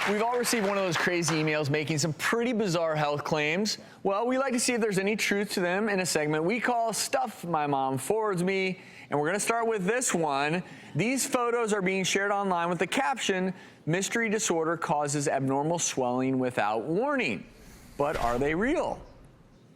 We've all received one of those crazy emails making some pretty bizarre health claims. Well, we like to see if there's any truth to them in a segment we call Stuff My Mom Forwards Me. And we're going to start with this one. These photos are being shared online with the caption, "Mystery disorder causes abnormal swelling without warning." But are they real?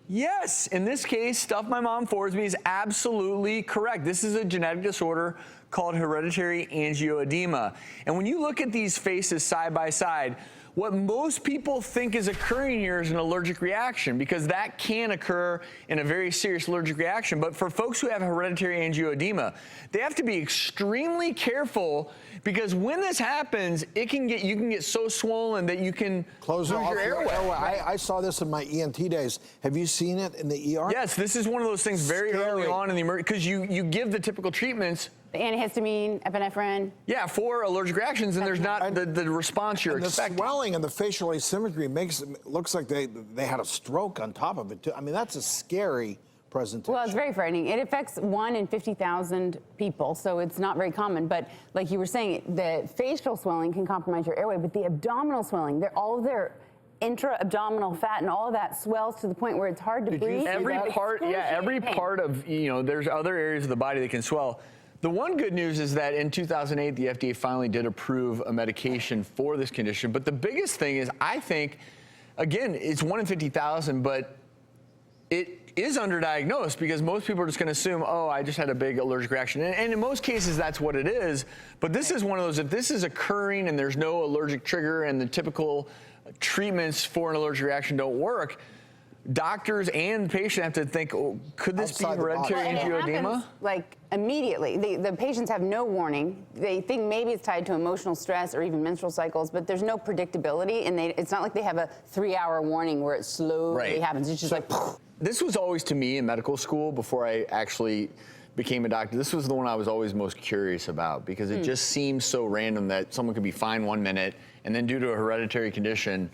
Yes, in this case, Stuff My Mom Forwards Me is absolutely correct. This is a genetic disorder called hereditary angioedema. And when you look at these faces side by side, what most people think is occurring here is an allergic reaction, because that can occur in a very serious allergic reaction. But for folks who have hereditary angioedema, they have to be extremely careful, because when this happens, you can get so swollen that you can lose your airway. I saw this in my ENT days. Have you seen it in the ER? Yes, this is one of those things very early on in the emergency, because you give the typical treatments. The antihistamine, epinephrine. Yeah, for allergic reactions, and there's not the response you're expecting. The swelling and the facial asymmetry looks like they had a stroke on top of it, too. I mean, that's a scary presentation. Well, it's very frightening. It affects 1 in 50,000 people, so it's not very common. But like you were saying, the facial swelling can compromise your airway, but the abdominal swelling, all of their intra-abdominal fat and all of that swells to the point where it's hard to breathe. Every part of, there's other areas of the body that can swell. The one good news is that in 2008, the FDA finally did approve a medication for this condition. But the biggest thing is, I think, again, it's 1 in 50,000, but it is underdiagnosed, because most people are just going to assume, oh, I just had a big allergic reaction. And in most cases, that's what it is. But this is one of those, if this is occurring and there's no allergic trigger and the typical treatments for an allergic reaction don't work, doctors and patient have to think, oh, could this be hereditary angioedema? Happens, like, immediately. The patients have no warning. They think maybe it's tied to emotional stress or even menstrual cycles, but there's no predictability, and it's not like they have a 3-hour warning where it slowly happens. It's just like... This was always, to me, in medical school, before I actually became a doctor, this was the one I was always most curious about, because it just seems so random that someone could be fine 1 minute, and then due to a hereditary condition...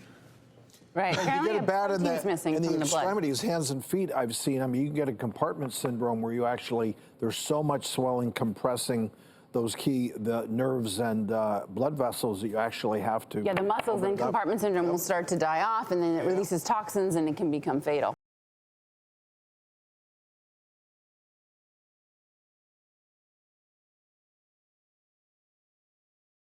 Right. You get it bad in the extremities, extremities, hands and feet. I've seen. I mean, you can get a compartment syndrome where there's so much swelling compressing the nerves and blood vessels that you actually have to. Yeah, the muscles in compartment syndrome will start to die off, and then it releases toxins, and it can become fatal.